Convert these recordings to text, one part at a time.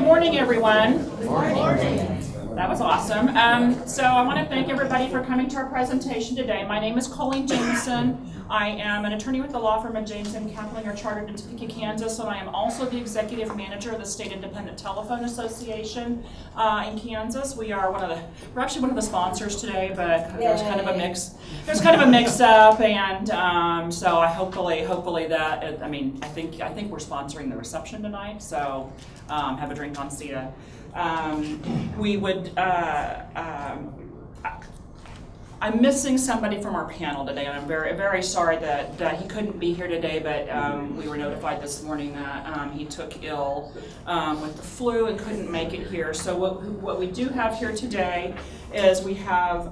morning, everyone. Good morning. That was awesome. So I want to thank everybody for coming to our presentation today. My name is Colleen Jameson. I am an attorney with the law firm of Jameson Kaplinger, chartered in Topeka, Kansas, and I am also the executive manager of the State Independent Telephone Association in Kansas. We're actually one of the sponsors today, but there's kind of a mix. There's kind of a mix-up, and so I hopefully that I think we're sponsoring the reception tonight. So have a drink on Sia. I'm missing somebody from our panel today, and I'm very, very sorry that he couldn't be here today, but we were notified this morning that he took ill with the flu and couldn't make it here. So what we do have here today is we have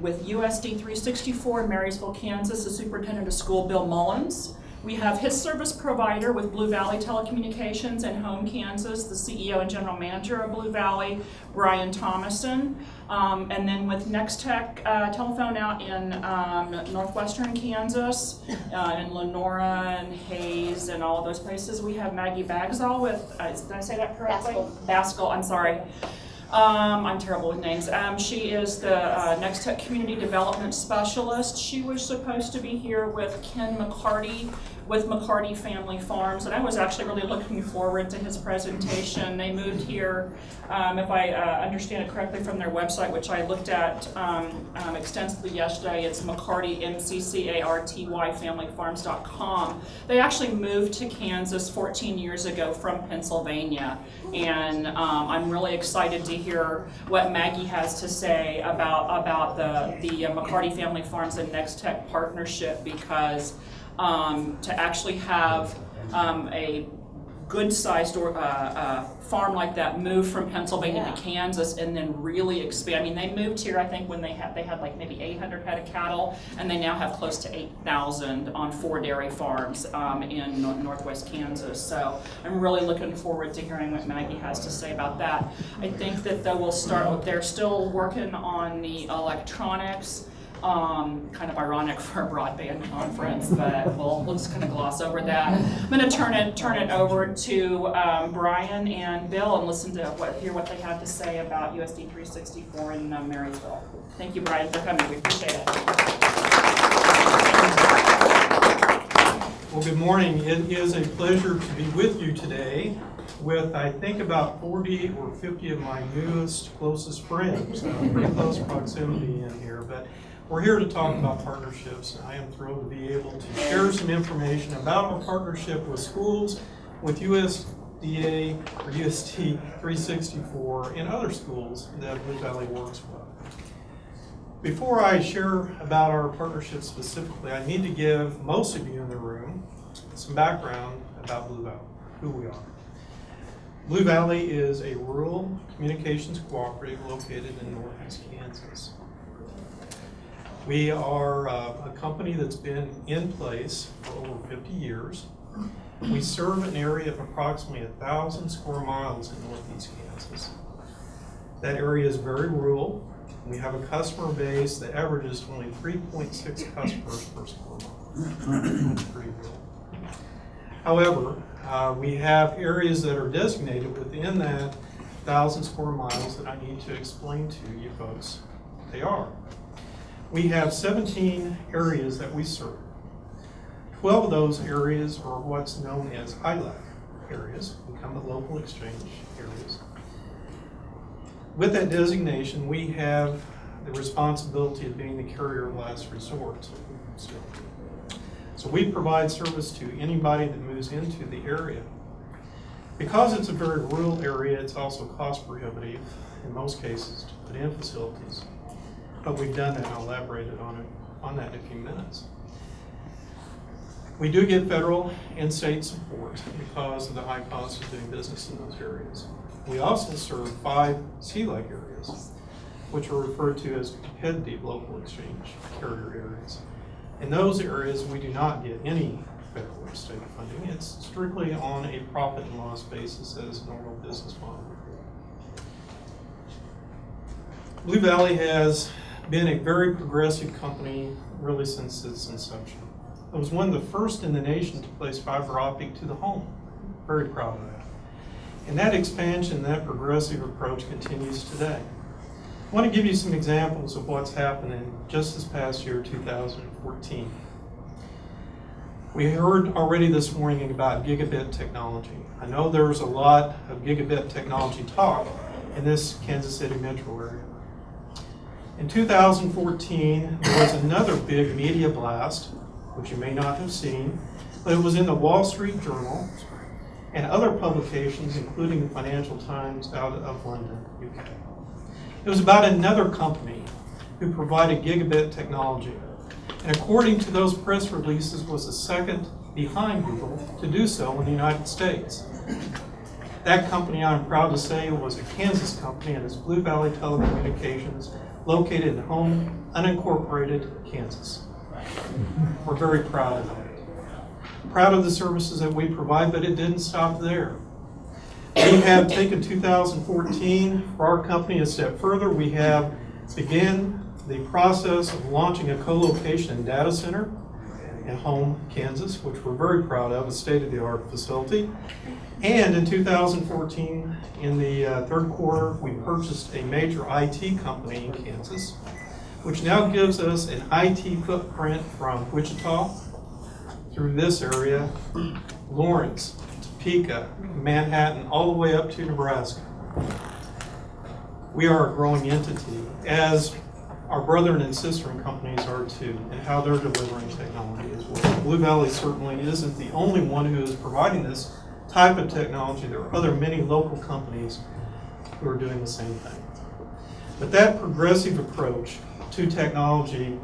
with USD 364 in Marysville, Kansas, the superintendent of school, Bill Mullins. We have his service provider with Blue Valley Telecommunications in Home, Kansas, the CEO and general manager of Blue Valley, Brian Thomason. And then with Nextech Telephone out in northwestern Kansas, in Lenora and Hayes and all of those places, we have Maggie Bagsall with, did I say that correctly? Baskell, I'm sorry. I'm terrible with names. She is the Nextech Community Development Specialist. She was supposed to be here with Ken McCarty with McCarty Family Farms, and I was actually really looking forward to his presentation. They moved here, if I understand it correctly from their website, which I looked at extensively yesterday. It's McCarty, MCCARTY, familyfarms.com. They actually moved to Kansas 14 years ago from Pennsylvania, and I'm really excited to hear what Maggie has to say about the McCarty Family Farms and Nextech partnership, because to actually have a good-sized farm like that move from Pennsylvania to Kansas and then really expand. I mean, they moved here, I think, when they had like maybe 800 head of cattle, and they now have close to 8,000 on 4 dairy farms in northwest Kansas. So I'm really looking forward to hearing what Maggie has to say about that. I think that they're still working on the electronics. Kind of ironic for a broadband conference, but we'll just kind of gloss over that. I'm going to turn it over to Brian and Bill and listen to hear what they have to say about USD 364 in Marysville. Thank you, Brian, for coming. We appreciate it. Well, good morning. It is a pleasure to be with you today with, I think, about 40 or 50 of my newest, closest friends. Pretty close proximity in here, but we're here to talk about partnerships. I am thrilled to be able to share some information about our partnership with schools, with USDA or USD 364, and other schools that Blue Valley works with. Before I share about our partnership specifically, I need to give most of you in the room some background about Blue Valley, who we are. Blue Valley is a rural communications cooperative located in northeast Kansas. We are a company that's been in place for over 50 years. We serve an area of approximately 1,000 square miles in northeast Kansas. That area is very rural. We have a customer base that averages only 3.6 customers per square mile. Pretty rural. However, we have areas that are designated within that 1,000 square miles that I need to explain to you folks what they are. We have 17 areas that we serve. 12 of those areas are what's known as ILEC areas, become the local exchange areas. With that designation, we have the responsibility of being the carrier of last resort. So we provide service to anybody that moves into the area. Because it's a very rural area, it's also cost prohibitive in most cases to put in facilities. But we've done that, and I'll elaborate on that in a few minutes. We do get federal and state support because of the high cost of doing business in those areas. We also serve 5 CLEC areas, which are referred to as competitive local exchange carrier areas. In those areas, we do not get any federal or state funding. It's strictly on a profit and loss basis as a normal business model. Blue Valley has been a very progressive company really since its inception. It was one of the first in the nation to place fiber optic to the home. Very proud of that. And that expansion, that progressive approach continues today. I want to give you some examples of what's happening just this past year, 2014. We heard already this morning about gigabit technology. I know there's a lot of gigabit technology talk in this Kansas City metro area. In 2014, there was another big media blast, which you may not have seen, but it was in the Wall Street Journal and other publications, including the Financial Times out of London, UK. It was about another company who provided gigabit technology. And according to those press releases, was the second behind Google to do so in the United States. That company, I'm proud to say, was a Kansas company, and it's Blue Valley Telecommunications, located in home, unincorporated Kansas. We're very proud of that. Proud of the services that we provide, but it didn't stop there. We have taken 2014 for our company a step further. We have begun the process of launching a co-location data center in Home, Kansas, which we're very proud of, a state-of-the-art facility. And in 2014, in the third quarter, we purchased a major IT company in Kansas, which now gives us an IT footprint from Wichita through this area, Lawrence, Topeka, Manhattan, all the way up to Nebraska. We are a growing entity, as our brother and sister companies are too, and how they're delivering technology as well. Blue Valley certainly isn't the only one who is providing this type of technology. There are other many local companies who are doing the same thing. But that progressive approach to technology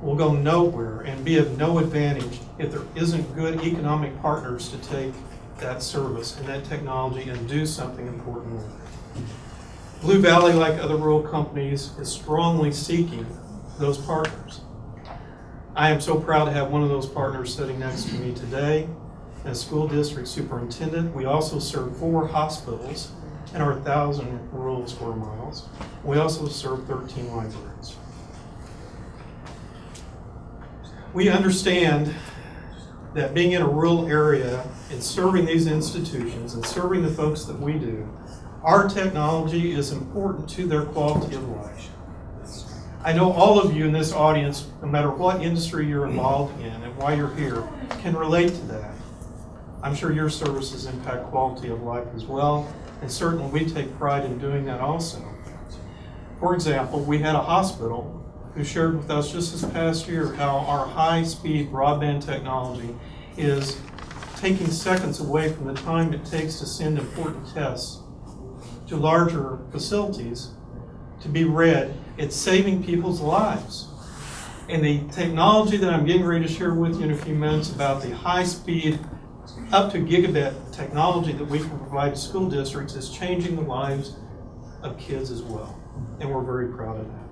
will go nowhere and be of no advantage if there isn't good economic partners to take that service and that technology and do something important with it. Blue Valley, like other rural companies, is strongly seeking those partners. I am so proud to have one of those partners sitting next to me today. As school district superintendent, we also serve 4 hospitals in our 1,000 rural square miles. We also serve 13 libraries. We understand that being in a rural area and serving these institutions and serving the folks that we do, our technology is important to their quality of life. I know all of you in this audience, no matter what industry you're involved in and why you're here, can relate to that. I'm sure your services impact quality of life as well, and certainly we take pride in doing that also. For example, we had a hospital who shared with us just this past year how our high-speed broadband technology is taking seconds away from the time it takes to send important tests to larger facilities to be read. It's saving people's lives. And the technology that I'm getting ready to share with you in a few minutes about the high-speed, up to gigabit technology that we can provide to school districts is changing the lives of kids as well. And we're very proud of that.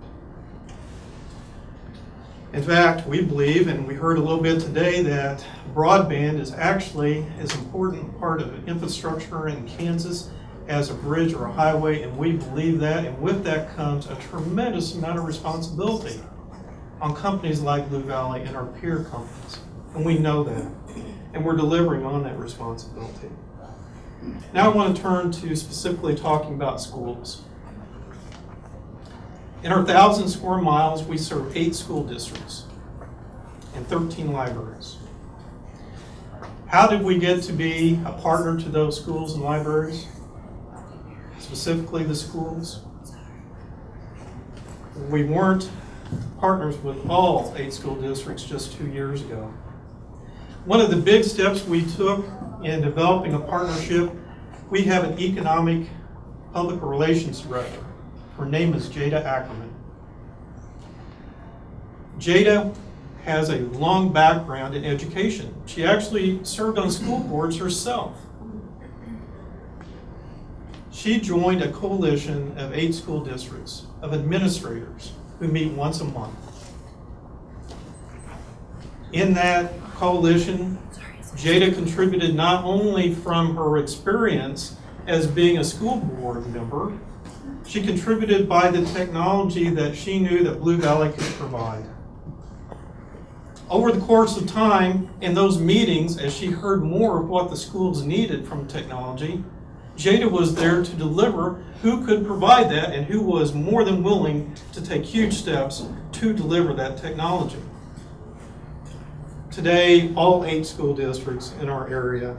In fact, we believe, and we heard a little bit today, that broadband is actually as important part of infrastructure in Kansas as a bridge or a highway, and we believe that, and with that comes a tremendous amount of responsibility on companies like Blue Valley and our peer companies, and we know that, and we're delivering on that responsibility. Now I want to turn to specifically talking about schools. In our 1,000 square miles, we serve 8 school districts and 13 libraries. How did we get to be a partner to those schools and libraries? Specifically the schools. We weren't partners with all 8 school districts just 2 years ago. One of the big steps we took in developing a partnership, we have an economic public relations director. Her name is Jada Ackerman. Jada has a long background in education. She actually served on school boards herself. She joined a coalition of 8 school districts of administrators who meet once a month. In that coalition, Jada contributed not only from her experience as being a school board member, she contributed by the technology that she knew that Blue Valley could provide. Over the course of time, in those meetings, as she heard more of what the schools needed from technology, Jada was there to deliver who could provide that and who was more than willing to take huge steps to deliver that technology. Today, all 8 school districts in our area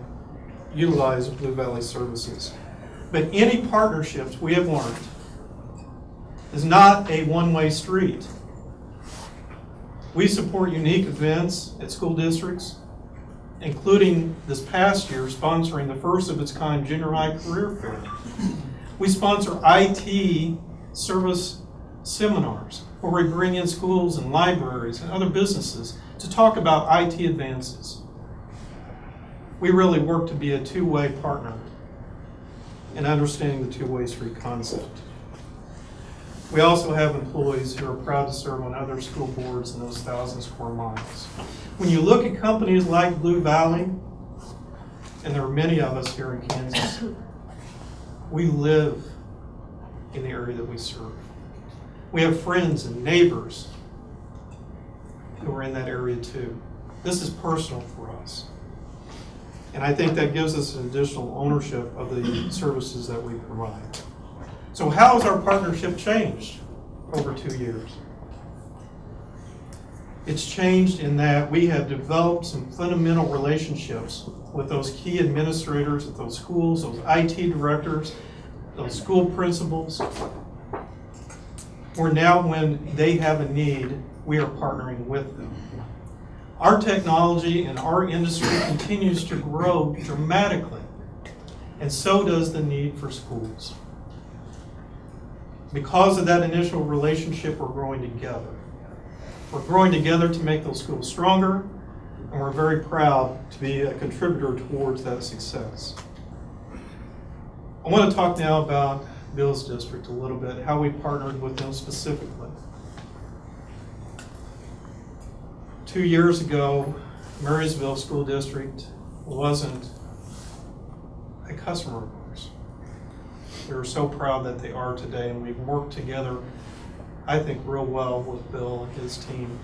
utilize Blue Valley services. But any partnerships we have learned is not a one-way street. We support unique events at school districts, including this past year sponsoring the first of its kind junior high career fair. We sponsor IT service seminars where we bring in schools and libraries and other businesses to talk about IT advances. We really work to be a two-way partner in understanding the two-way street concept. We also have employees who are proud to serve on other school boards in those 1,000 square miles. When you look at companies like Blue Valley, and there are many of us here in Kansas, we live in the area that we serve. We have friends and neighbors who are in that area too. This is personal for us. And I think that gives us an additional ownership of the services that we provide. So how has our partnership changed over 2 years? It's changed in that we have developed some fundamental relationships with those key administrators at those schools, those IT directors, those school principals, where now when they have a need, we are partnering with them. Our technology and our industry continues to grow dramatically, and so does the need for schools. Because of that initial relationship, we're growing together. We're growing together to make those schools stronger, and we're very proud to be a contributor towards that success. I want to talk now about Bill's district a little bit, how we partnered with them specifically. 2 years ago, Marysville School District wasn't a customer of ours. We were so proud that they are today, and we've worked together, I think, real well with Bill and his team.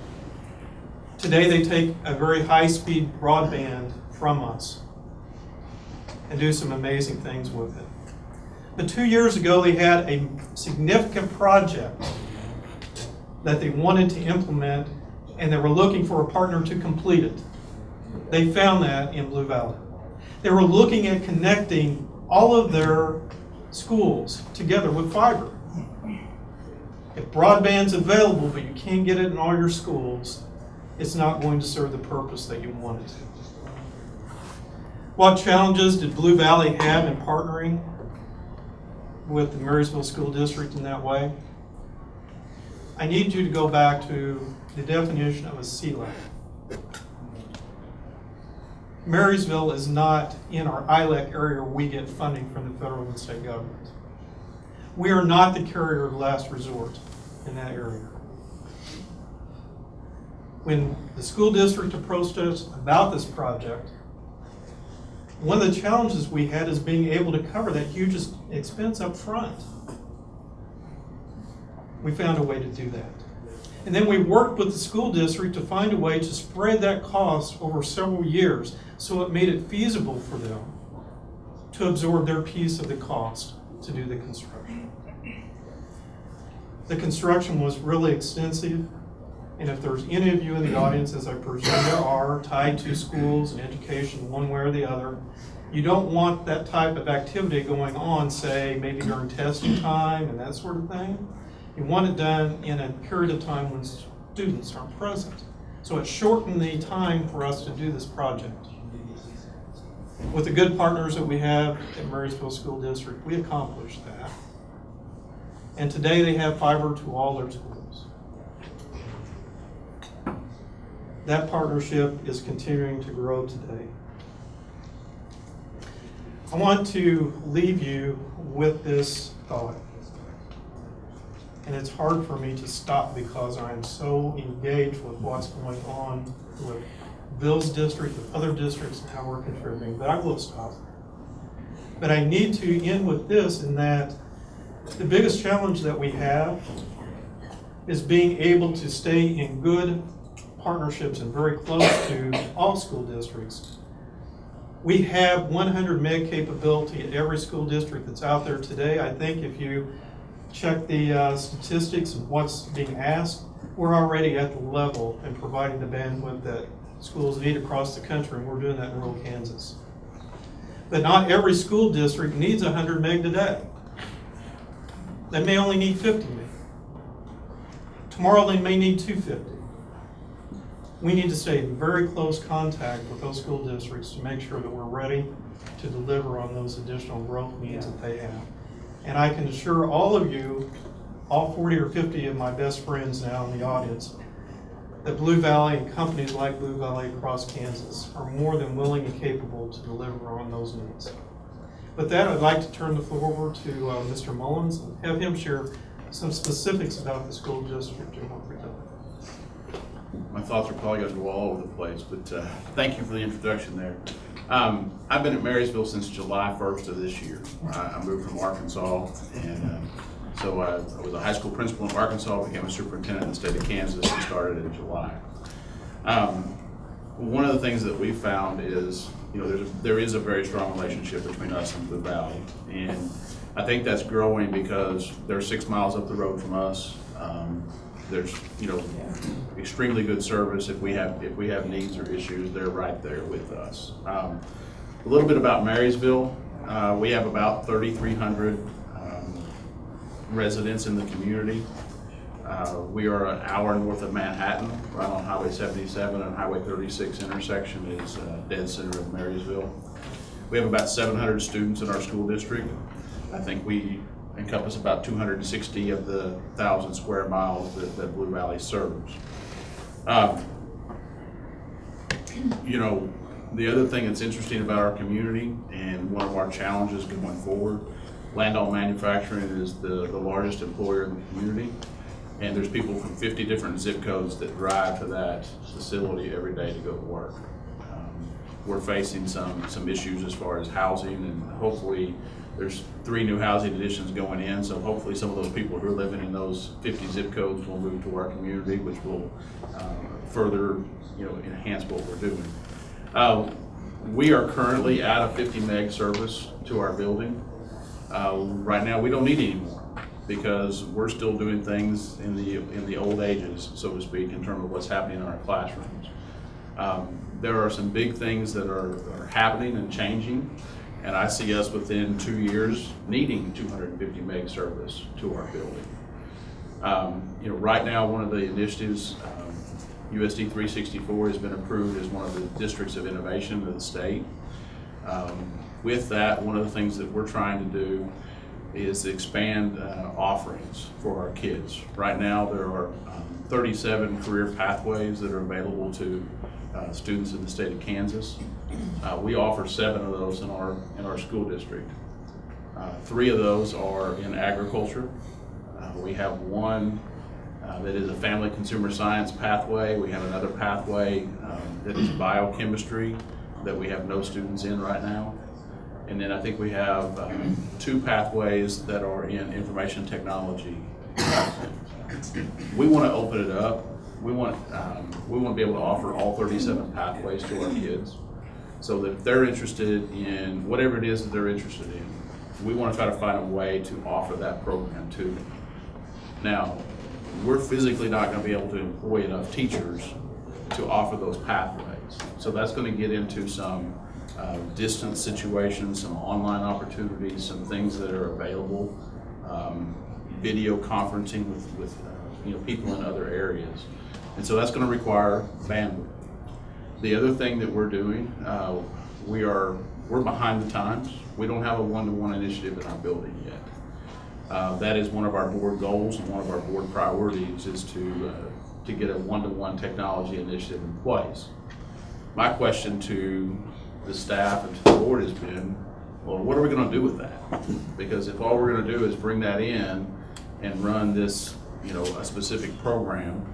Today they take a very high-speed broadband from us and do some amazing things with it. But 2 years ago they had a significant project that they wanted to implement, and they were looking for a partner to complete it. They found that in Blue Valley. They were looking at connecting all of their schools together with fiber. If broadband's available but you can't get it in all your schools, it's not going to serve the purpose that you want it to. What challenges did Blue Valley have in partnering with the Marysville School District in that way? I need you to go back to the definition of a CLAC. Marysville is not in our ILEC area where we get funding from the federal and state government. We are not the carrier of last resort in that area. When the school district approached us about this project, one of the challenges we had is being able to cover that huge expense up front. We found a way to do that. And then we worked with the school district to find a way to spread that cost over several years so it made it feasible for them to absorb their piece of the cost to do the construction. The construction was really extensive, and if there's any of you in the audience, as I presume there are, tied to schools and education one way or the other, you don't want that type of activity going on, say, maybe during testing time and that sort of thing. You want it done in a period of time when students aren't present. So it shortened the time for us to do this project. With the good partners that we have at Marysville School District, we accomplished that. And today they have fiber to all their schools. That partnership is continuing to grow today. I want to leave you with this thought. And it's hard for me to stop because I am so engaged with what's going on with Bill's district, with other districts, and how we're contributing, but I will stop. But I need to end with this, in that the biggest challenge that we have is being able to stay in good partnerships and very close to all school districts We have 100 meg capability at every school district that's out there today. I think if you check the statistics of what's being asked, we're already at the level and providing the bandwidth that schools need across the country, and we're doing that in rural Kansas. But not every school district needs 100 meg today. They may only need 50 meg. Tomorrow they may need 250. We need to stay in very close contact with those school districts to make sure that we're ready to deliver on those additional growth needs that they have. And I can assure all of you, all 40 or 50 of my best friends now in the audience, that Blue Valley and companies like Blue Valley across Kansas are more than willing and capable to deliver on those needs. With that, I'd like to turn the floor over to Mr. Mullins and have him share some specifics about the school district and what we're doing. My thoughts are probably going to go all over the place, but thank you for the introduction there. I've been at Marysville since July 1st of this year. I moved from Arkansas, and so I was a high school principal in Arkansas, became a superintendent in the state of Kansas, and started in July. One of the things that we found is, there is a very strong relationship between us and Blue Valley, and I think that's growing because they're 6 miles up the road from us. There's extremely good service. If we have needs or issues, they're right there with us. A little bit about Marysville. We have about 3,300 residents in the community. We are an hour north of Manhattan, right on Highway 77 and Highway 36 intersection is dead center of Marysville. We have about 700 students in our school district. I think we encompass about 260 of the 1,000 square miles that Blue Valley serves. The other thing that's interesting about our community and one of our challenges going forward, Landau Manufacturing is the largest employer in the community, and there's people from 50 different zip codes that drive to that facility every day to go to work. We're facing some issues as far as housing, and hopefully there's 3 new housing additions going in, so hopefully some of those people who are living in those 50 zip codes will move to our community, which will further enhance what we're doing. We are currently at a 50 meg service to our building. Right now we don't need any more because we're still doing things in the old ages, so to speak, in terms of what's happening in our classrooms. There are some big things that are happening and changing, and I see us within 2 years needing 250 meg service to our building. Right now, one of the initiatives, USD 364 has been approved as one of the districts of innovation of the state. With that, one of the things that we're trying to do is expand offerings for our kids. Right now, there are 37 career pathways that are available to students in the state of Kansas. We offer 7 of those in our school district. 3 of those are in agriculture. We have one that is a family consumer science pathway. We have another pathway that is biochemistry that we have no students in right now. And then I think we have 2 pathways that are in information technology. We want to open it up. We want to be able to offer all 37 pathways to our kids, so that if they're interested in whatever it is that they're interested in, we want to try to find a way to offer that program to them. Now, we're physically not going to be able to employ enough teachers to offer those pathways, so that's going to get into some distance situations, some online opportunities, some things that are available, video conferencing with people in other areas. And so that's going to require bandwidth. The other thing that we're doing, we're behind the times. We don't have a one-to-one initiative in our building yet. That is one of our board goals and one of our board priorities is to get a one-to-one technology initiative in place. My question to the staff and to the board has been, well, what are we going to do with that? Because if all we're going to do is bring that in and run this, a specific program,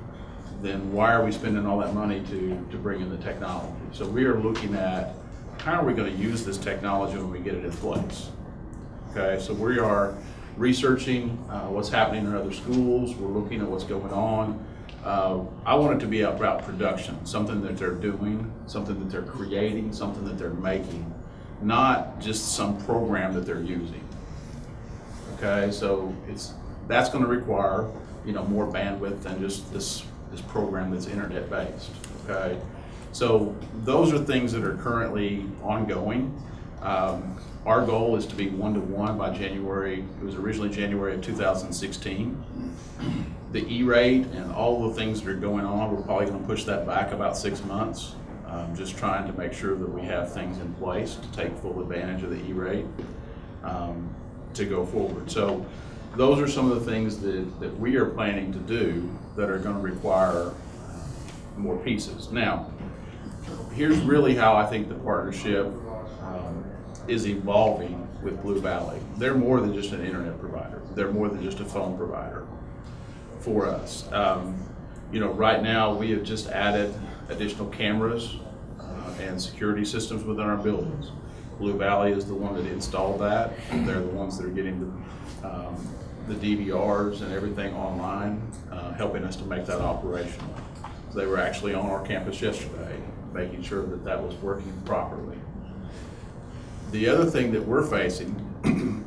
then why are we spending all that money to bring in the technology? So we are looking at how are we going to use this technology when we get it in place. Okay, so we are researching what's happening in other schools. We're looking at what's going on. I want it to be about production, something that they're doing, something that they're creating, something that they're making, not just some program that they're using. Okay, so that's gonna require, more bandwidth than just this program that's internet-based, okay? So those are things that are currently ongoing. Our goal is to be one-to-one by January, it was originally January of 2016. The E-rate and all the things that are going on, we're probably gonna push that back about 6 months. Just trying to make sure that we have things in place to take full advantage of the E-rate to go forward. So those are some of the things that we are planning to do that are gonna require more pieces. Now, here's really how I think the partnership is evolving with Blue Valley. They're more than just an internet provider. They're more than just a phone provider for us. Right now we have just added additional cameras and security systems within our buildings. Blue Valley is the one that installed that. They're the ones that are getting the DVRs and everything online, helping us to make that operational. So they were actually on our campus yesterday, making sure that that was working properly. The other thing that we're facing,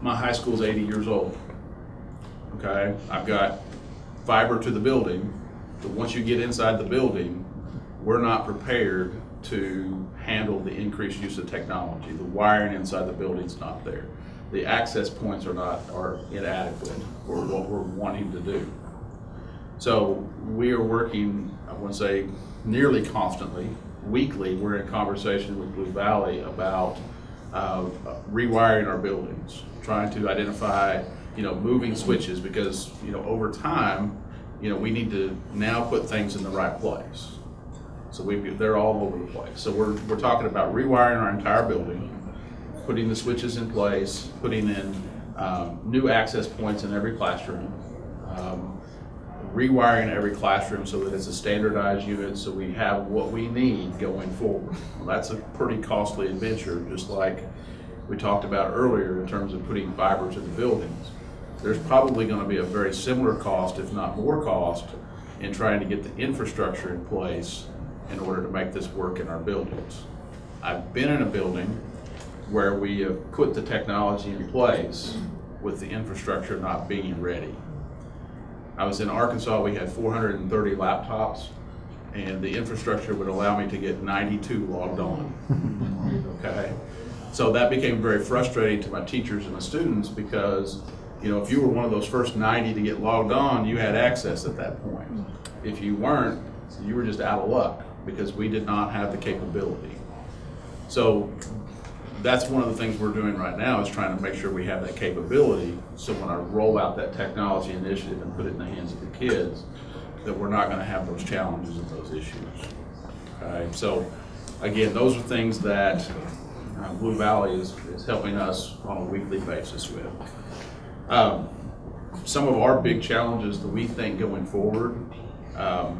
my high school's 80 years old. Okay, I've got fiber to the building, but once you get inside the building, we're not prepared to handle the increased use of technology. The wiring inside the building's not there. The access points are inadequate for what we're wanting to do. So we are working, I want to say, nearly constantly. Weekly, we're in conversation with Blue Valley about rewiring our buildings, trying to identify, moving switches, because, over time, we need to now put things in the right place. So they're all over the place. So we're talking about rewiring our entire building, putting the switches in place, putting in new access points in every classroom, rewiring every classroom so that it's a standardized unit, so we have what we need going forward. Well, that's a pretty costly adventure, just like we talked about earlier in terms of putting fiber to the buildings. There's probably going to be a very similar cost, if not more cost, in trying to get the infrastructure in place in order to make this work in our buildings. I've been in a building where we have put the technology in place with the infrastructure not being ready. I was in Arkansas, we had 430 laptops, and the infrastructure would allow me to get 92 logged on. Okay? So that became very frustrating to my teachers and my students, because if you were one of those first 90 to get logged on, you had access at that point. If you weren't, you were just out of luck, because we did not have the capability. So that's one of the things we're doing right now, is trying to make sure we have that capability, so when I roll out that technology initiative and put it in the hands of the kids, that we're not going to have those challenges and those issues. Okay, so again, those are things that Blue Valley is helping us on a weekly basis with. Some of our big challenges that we think going forward, Brian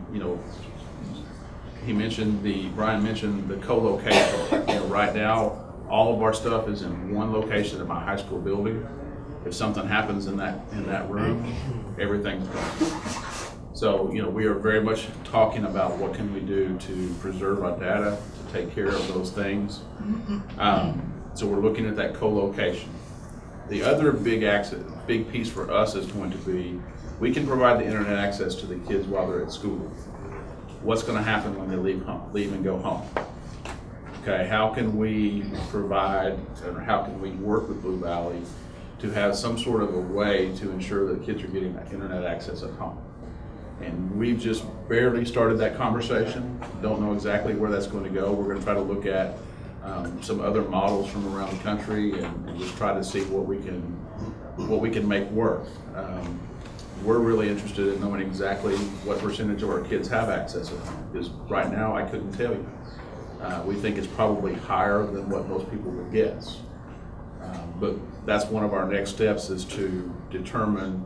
mentioned the co-location. Right now, all of our stuff is in one location in my high school building. If something happens in that room, everything's gone. So, we are very much talking about what can we do to preserve our data, to take care of those things. So we're looking at that co-location. The other big piece for us is going to be, we can provide the internet access to the kids while they're at school. What's going to happen when they leave and go home? Okay, how can we provide, or how can we work with Blue Valley to have some sort of a way to ensure that kids are getting that internet access at home? And we've just barely started that conversation. Don't know exactly where that's going to go. We're going to try to look at some other models from around the country and just try to see what we can make work. We're really interested in knowing exactly what percentage of our kids have access at home, because right now I couldn't tell you. We think it's probably higher than what most people would guess. But that's one of our next steps, is to determine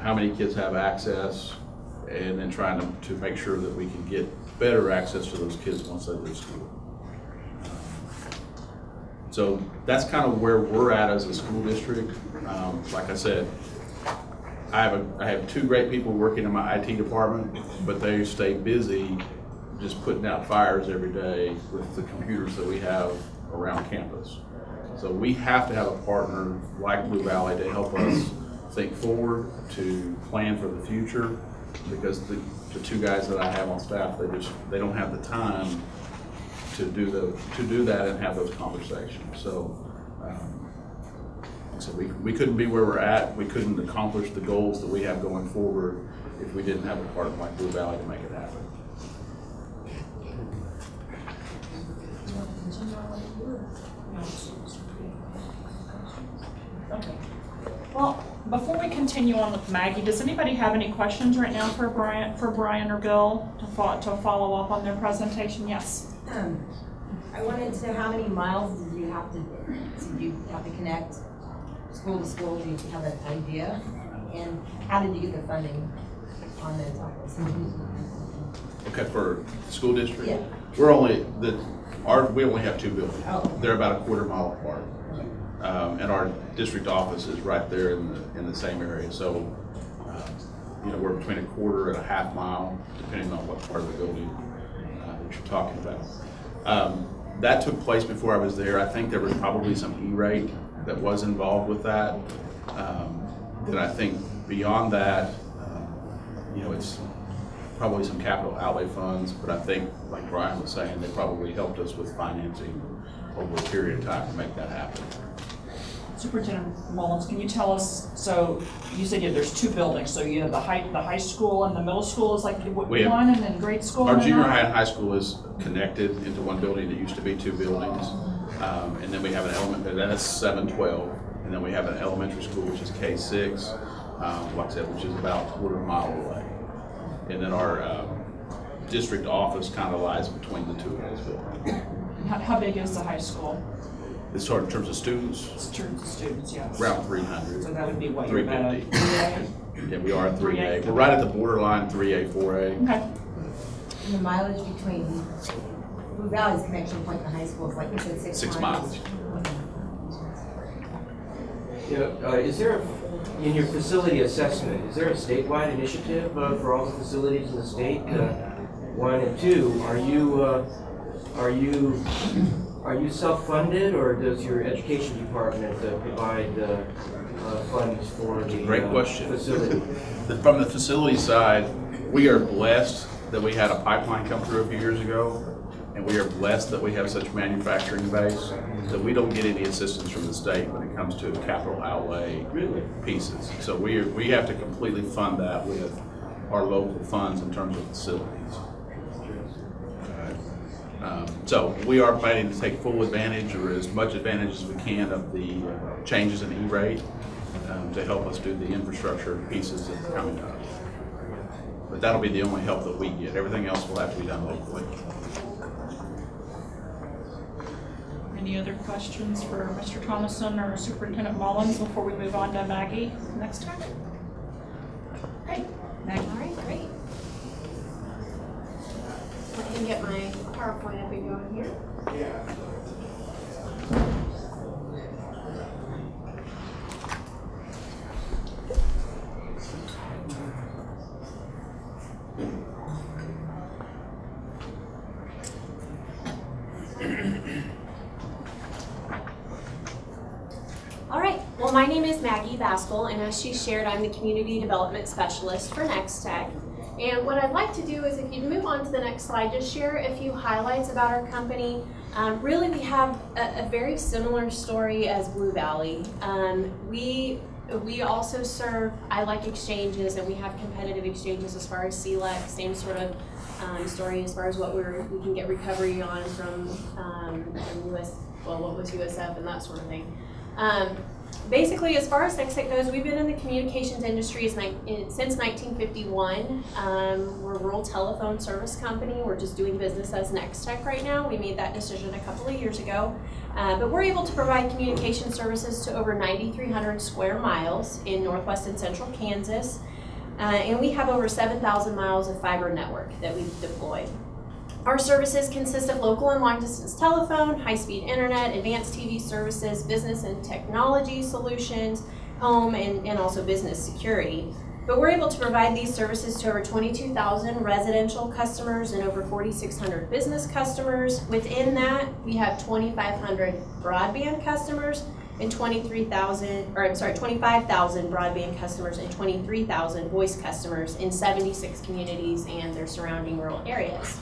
how many kids have access, and then trying to make sure that we can get better access to those kids once they leave school. So that's kind of where we're at as a school district. Like I said, I have two great people working in my IT department, but they stay busy just putting out fires every day with the computers that we have around campus. So we have to have a partner like Blue Valley to help us think forward, to plan for the future, because the two guys that I have on staff, they don't have the time to do that and have those conversations. So, so we couldn't be where we're at. We couldn't accomplish the goals that we have going forward if we didn't have a partner like Blue Valley to make it happen. Okay. Well, before we continue on with Maggie, does anybody have any questions right now for Brian or Bill to follow up on their presentation? Yes. I wanted to know how many miles did you have to connect school to school? Do you have an idea? And how did you get the funding on those offers? Okay, for the school district? Yeah. We only have two buildings. Oh. They're about a quarter mile apart. And our district office is right there in the same area. So, we're between a quarter and a half mile, depending on what part of the building that you're talking about. That took place before I was there. I think there was probably some E-rate that was involved with that. Then I think beyond that, it's probably some capital outlay funds, but I think, like Brian was saying, they probably helped us with financing over a period of time to make that happen. Superintendent Mullins, can you tell us, so you said there's two buildings, so you have the high school and the middle school is like one, and then grade school? Our junior high and high school is connected into one building that used to be two buildings. And then we have an that's 712. And then we have an elementary school, which is K6, like I said, which is about a quarter mile away. And then our district office kind of lies between the two of those buildings. How big is the high school? It's sort of in terms of students, It's terms of students, yes. around 300. So that would be what, 350. Yeah, we are 3A. 3A. We're right at the borderline, 3A, 4A. Okay. And the mileage between Blue Valley's connection point and the high school is like you said, 6 miles. 6 miles. Is there, in your facility assessment, is there a statewide initiative for all the facilities in the state? One, and two, are you self-funded, or does your education department provide funds for the Great question. facility? From the facility side, we are blessed that we had a pipeline come through a few years ago, and we are blessed that we have such manufacturing base that we don't get any assistance from the state when it comes to capital outlay pieces. So we have to completely fund that with our local funds in terms of facilities. So we are planning to take full advantage, or as much advantage as we can, of the changes in E-rate to help us do the infrastructure pieces that are coming up. But that'll be the only help that we get. Everything else will have to be done locally. Any other questions for Mr. Thomason or Superintendent Mullins before we move on to Maggie next time? Great. Maggie. All right, great. I can get my PowerPoint up and going here. All right, well, my name is Maggie Baskell, and as she shared, I'm the Community Development Specialist for Next-Tech. And what I'd like to do is, if you move on to the next slide, just share a few highlights about our company. Really, we have a very similar story as Blue Valley. We also serve ILEC exchanges, and we have competitive exchanges as far as CLEC, same sort of story as far as what we can get recovery on from what was USF and that sort of thing. Basically, as far as Next-Tech goes, we've been in the communications industry since 1951. We're a rural telephone service company. We're just doing business as Next-Tech right now. We made that decision a couple of years ago. But we're able to provide communication services to over 9,300 square miles in northwest and central Kansas. And we have over 7,000 miles of fiber network that we've deployed. Our services consist of local and long-distance telephone, high-speed internet, advanced TV services, business and technology solutions, home, and also business security. But we're able to provide these services to over 22,000 residential customers and over 4,600 business customers. Within that, we have 2,500 broadband customers and 25,000 broadband customers and 23,000 voice customers in 76 communities and their surrounding rural areas.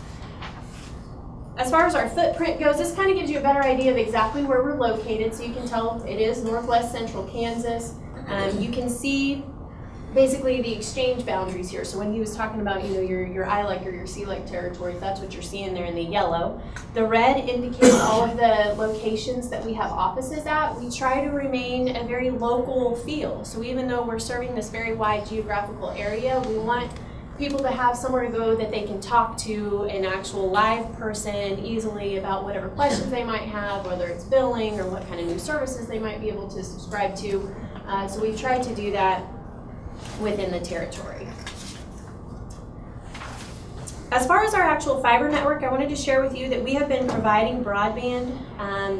As far as our footprint goes, this kind of gives you a better idea of exactly where we're located, so you can tell it is northwest central Kansas. You can see basically the exchange boundaries here. So when he was talking about, your ILEC or your CLEC territories, that's what you're seeing there in the yellow. The red indicates all of the locations that we have offices at. We try to remain a very local feel. So even though we're serving this very wide geographical area, we want people to have somewhere to go that they can talk to an actual live person easily about whatever questions they might have, whether it's billing or what kind of new services they might be able to subscribe to. So we've tried to do that within the territory. As far as our actual fiber network, I wanted to share with you that we have been providing broadband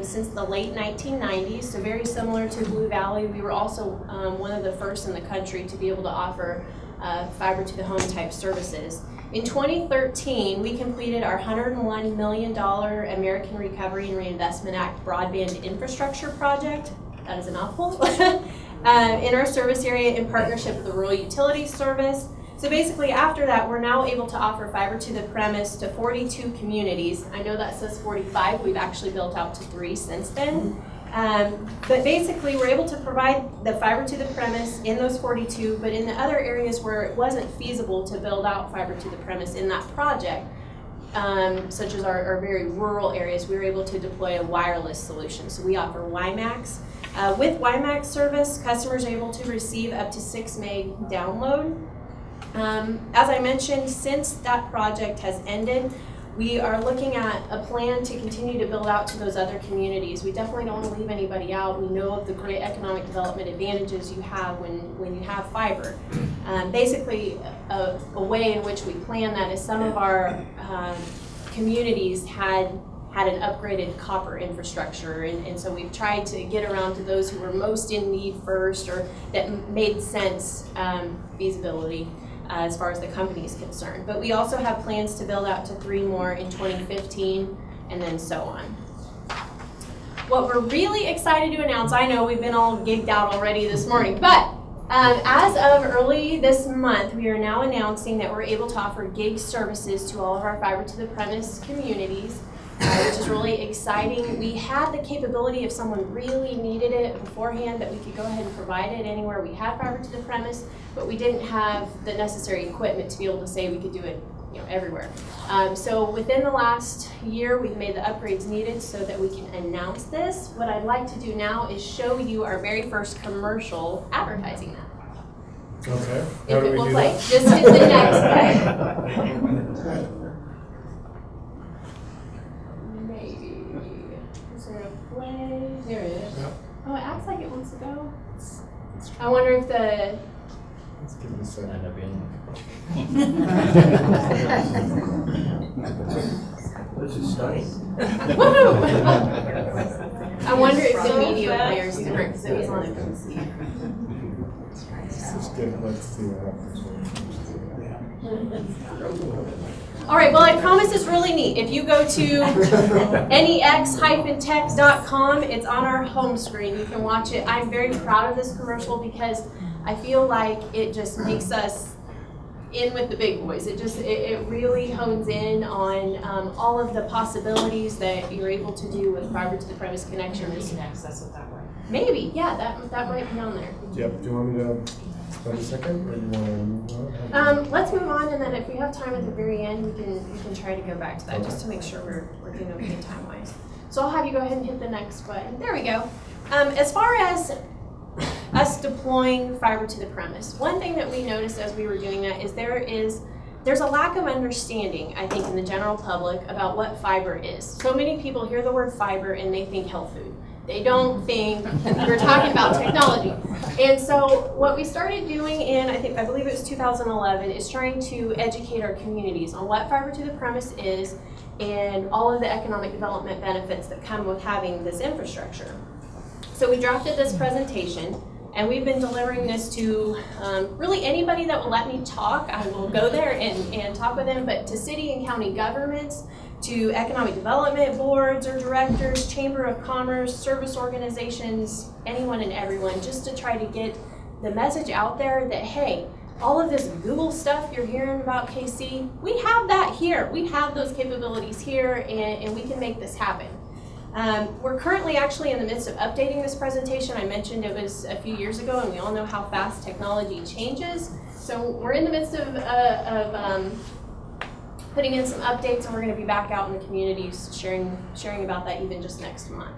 since the late 1990s, so very similar to Blue Valley. We were also one of the first in the country to be able to offer fiber to the home type services. In 2013, we completed our $101 million American Recovery and Reinvestment Act broadband infrastructure project. That is a mouthful. In our service area in partnership with the Rural Utilities Service. So basically after that, we're now able to offer fiber to the premise to 42 communities. I know that says 45, we've actually built out to 3 since then. But basically we're able to provide the fiber to the premise in those 42, but in the other areas where it wasn't feasible to build out fiber to the premise in that project, such as our very rural areas, we were able to deploy a wireless solution. So we offer WiMAX. With WiMAX service, customers are able to receive up to 6 meg download. As I mentioned, since that project has ended, we are looking at a plan to continue to build out to those other communities. We definitely don't want to leave anybody out. We know of the great economic development advantages you have when you have fiber. Basically, a way in which we plan that is some of our communities had an upgraded copper infrastructure, and so we've tried to get around to those who were most in need first, or that made sense feasibility as far as the company is concerned. But we also have plans to build out to 3 more in 2015, and then so on. What we're really excited to announce, I know we've been all gigged out already this morning, but as of early this month, we are now announcing that we're able to offer gig services to all of our fiber to the premise communities, which is really exciting. We had the capability, if someone really needed it beforehand, that we could go ahead and provide it anywhere we had fiber to the premise, but we didn't have the necessary equipment to be able to say we could do it everywhere. So within the last year, we've made the upgrades needed so that we can announce this. What I'd like to do now is show you our very first commercial advertising that. Okay. If it will play. Just hit the next one. Maybe. Is there a play? There it is. Yep. Oh, it acts like it wants to go. I wonder if the... Let's give it a second. This is stunning. Woohoo! I wonder if the media player is different because it was on a PC. Let's see what happens. All right, well, I promise it's really neat. If you go to nex-tech.com, it's on our home screen. You can watch it. I'm very proud of this commercial because I feel like it just makes us in with the big boys. It really hones in on all of the possibilities that you're able to do with fiber to the premise connections. You can access it that way. Maybe, yeah, that might be on there. Yep, do you want me to spend a second, or do you want to move on? Let's move on, and then if we have time at the very end, we can try to go back to that just to make sure we're doing okay time-wise. So I'll have you go ahead and hit the next button. There we go. As far as us deploying fiber to the premise, one thing that we noticed as we were doing that is there's a lack of understanding, I think, in the general public about what fiber is. So many people hear the word fiber and they think health food. They don't think we're talking about technology. And so what we started doing in, I believe it was 2011, is trying to educate our communities on what fiber to the premise is and all of the economic development benefits that come with having this infrastructure. So we drafted this presentation, And we've been delivering this to really anybody that will let me talk. I will go there and talk with them, but to city and county governments, to economic development boards or directors, chamber of commerce, service organizations, anyone and everyone, just to try to get the message out there that, hey, all of this Google stuff you're hearing about KC, we have that here. We have those capabilities here, and we can make this happen. We're currently actually in the midst of updating this presentation. I mentioned it was a few years ago, and we all know how fast technology changes. So we're in the midst of putting in some updates, and we're going to be back out in the communities sharing about that even just next month.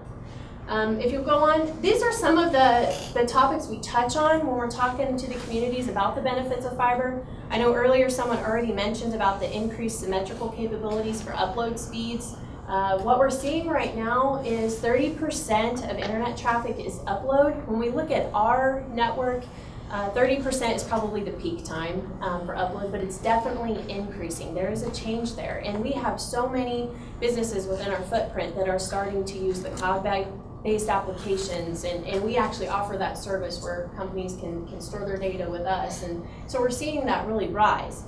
If you'll go on, these are some of the topics we touch on when we're talking to the communities about the benefits of fiber. I know earlier someone already mentioned about the increased symmetrical capabilities for upload speeds. What we're seeing right now is 30% of internet traffic is upload. When we look at our network, 30% is probably the peak time for upload, but it's definitely increasing. There is a change there, and we have so many businesses within our footprint that are starting to use the cloud-based applications, and we actually offer that service where companies can store their data with us, and so we're seeing that really rise.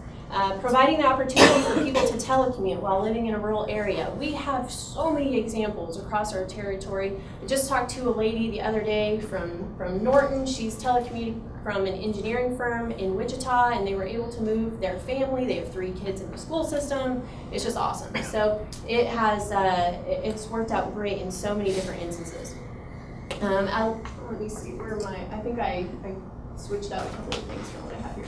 Providing the opportunity for people to telecommute while living in a rural area. We have so many examples across our territory. I just talked to a lady the other day from Norton. She's telecommuting from an engineering firm in Wichita, and they were able to move their family. They have 3 kids in the school system. It's just awesome. So it has, it's worked out great in so many different instances. Let me see, I think I switched out a couple of things from what I have here.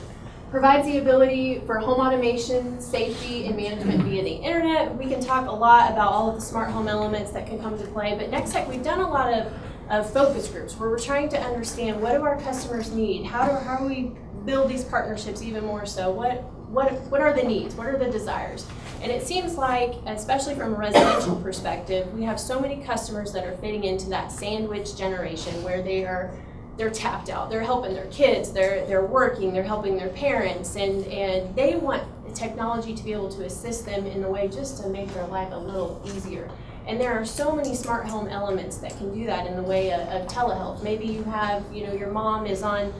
Provides the ability for home automation, safety, and management via the internet. We can talk a lot about all of the smart home elements that can come to play, but Nextech, we've done a lot of focus groups where we're trying to understand what do our customers need, how do we build these partnerships even more so, what are the needs, what are the desires? And it seems like, especially from a residential perspective, we have so many customers that are fitting into that sandwich generation where they're tapped out. They're helping their kids, they're working, they're helping their parents, and they want technology to be able to assist them in the way just to make their life a little easier. And there are so many smart home elements that can do that in the way of telehealth. Maybe you have, your mom is on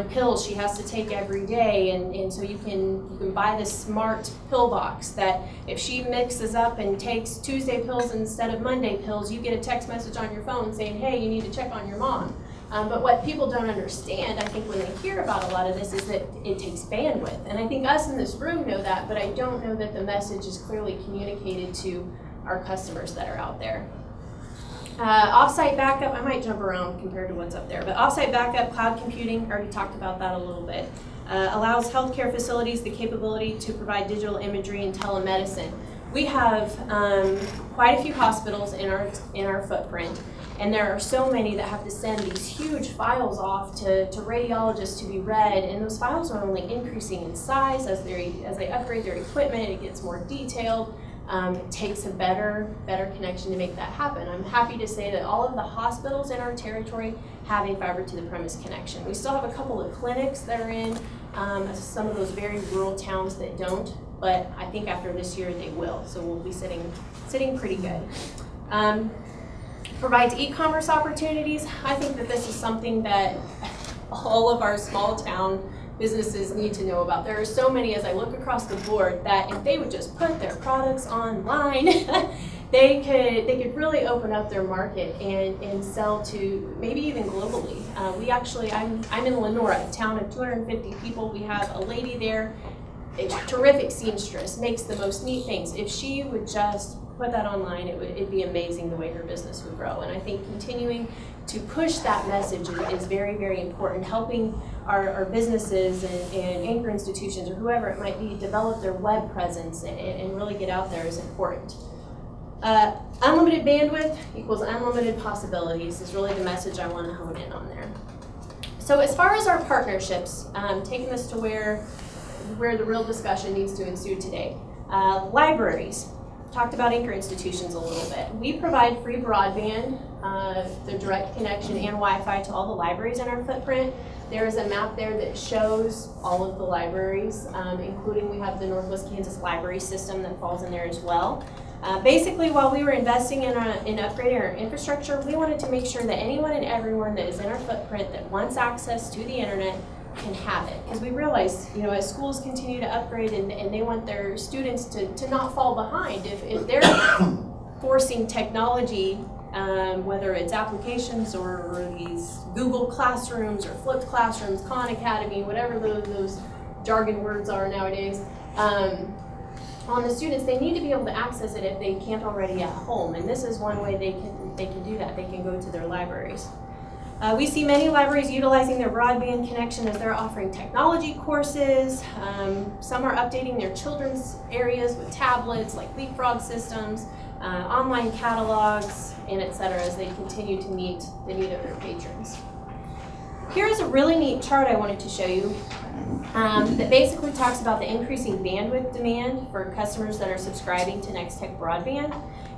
pills she has to take every day, and so you can buy this smart pill box that if she mixes up and takes Tuesday pills instead of Monday pills, you get a text message on your phone saying, hey, you need to check on your mom. But what people don't understand, I think, when they hear about a lot of this is that it takes bandwidth. And I think us in this room know that, but I don't know that the message is clearly communicated to our customers that are out there. Offsite backup, I might jump around compared to what's up there, but offsite backup, cloud computing, already talked about that a little bit. Allows healthcare facilities the capability to provide digital imagery and telemedicine. We have quite a few hospitals in our footprint, and there are so many that have to send these huge files off to radiologists to be read, and those files are only increasing in size as they upgrade their equipment. It gets more detailed. It takes a better connection to make that happen. I'm happy to say that all of the hospitals in our territory have a fiber to the premise connection. We still have a couple of clinics that are in some of those very rural towns that don't, but I think after this year they will, so we'll be sitting pretty good. Provides e-commerce opportunities. I think that this is something that all of our small town businesses need to know about. There are so many, as I look across the board, that if they would just put their products online, they could really open up their market and sell to maybe even globally. I'm in Lenora, a town of 250 people. We have a lady there, a terrific seamstress, makes the most neat things. If she would just put that online, it'd be amazing the way her business would grow. And I think continuing to push that message is very, very important. Helping our businesses and anchor institutions or whoever it might be develop their web presence and really get out there is important. Unlimited bandwidth equals unlimited possibilities is really the message I want to hone in on there. So as far as our partnerships, taking this to where the real discussion needs to ensue today. Libraries. Talked about anchor institutions a little bit. We provide free broadband, the direct connection and Wi-Fi to all the libraries in our footprint. There is a map there that shows all of the libraries, including we have the Northwest Kansas Library System that falls in there as well. Basically, while we were investing in upgrading our infrastructure, we wanted to make sure that anyone and everyone that is in our footprint that wants access to the internet can have it. Because we realize, you know, as schools continue to upgrade and they want their students to not fall behind, if they're forcing technology, whether it's applications or these Google Classrooms or flipped classrooms, Khan Academy, whatever those jargon words are nowadays, on the students, they need to be able to access it if they can't already at home. And this is one way they can do that. They can go to their libraries. We see many libraries utilizing their broadband connection as they're offering technology courses. Some are updating their children's areas with tablets like Leapfrog systems, online catalogs, and et cetera, as they continue to meet the need of their patrons. Here's a really neat chart I wanted to show you that basically talks about the increasing bandwidth demand for customers that are subscribing to Nextech Broadband.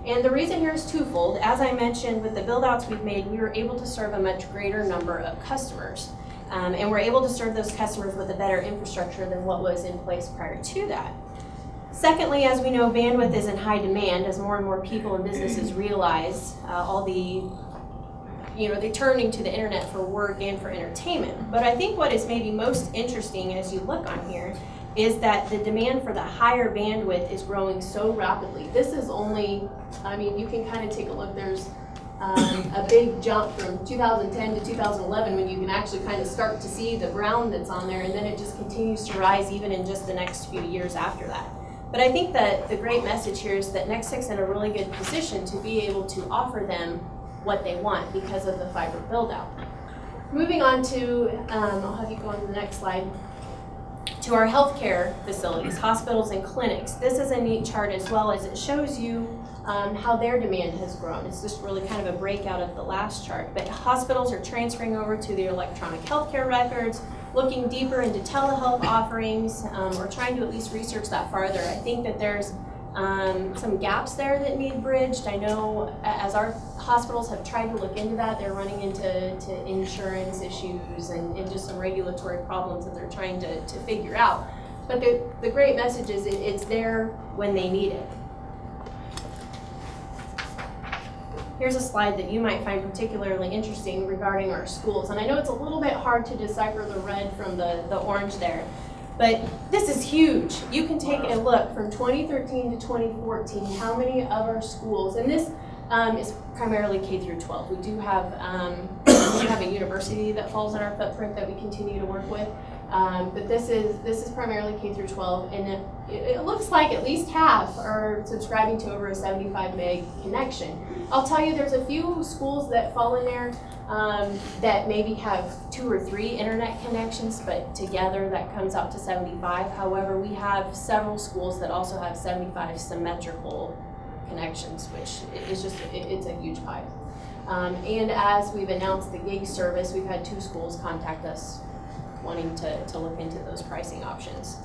And the reason here is twofold. As I mentioned, with the build-outs we've made, we were able to serve a much greater number of customers. And we're able to serve those customers with a better infrastructure than what was in place prior to that. Secondly, as we know, bandwidth is in high demand as more and more people and businesses realize they're turning to the internet for work and for entertainment. But I think what is maybe most interesting as you look on here is that the demand for the higher bandwidth is growing so rapidly. This is only, you can kind of take a look. There's a big jump from 2010 to 2011 when you can actually kind of start to see the ground that's on there, and then it just continues to rise even in just the next few years after that. But I think that the great message here is that Nextech's in a really good position to be able to offer them what they want because of the fiber build out. Moving on to, I'll have you go on to the next slide, to our healthcare facilities, hospitals and clinics. This is a neat chart as well, as it shows you how their demand has grown. It's just really kind of a breakout of the last chart. But hospitals are transferring over to the electronic healthcare records, looking deeper into telehealth offerings, or trying to at least research that farther. I think that there's some gaps there that need bridged. I know as our hospitals have tried to look into that, they're running into insurance issues and just some regulatory problems that they're trying to figure out. But the great message is it's there when they need it. Here's a slide that you might find particularly interesting regarding our schools. And I know it's a little bit hard to decipher the red from the orange there, but this is huge. You can take a look from 2013 to 2014, how many of our schools, and this is primarily K through 12. We do have a university that falls in our footprint that we continue to work with. But this is primarily K through 12, and it looks like at least half are subscribing to over a 75 meg connection. I'll tell you, there's a few schools that fall in there that maybe have 2 or 3 internet connections, but together that comes out to 75. However, we have several schools that also have 75 symmetrical connections, which is just, it's a huge pipe. And as we've announced the gig service, we've had 2 schools contact us wanting to look into those pricing options.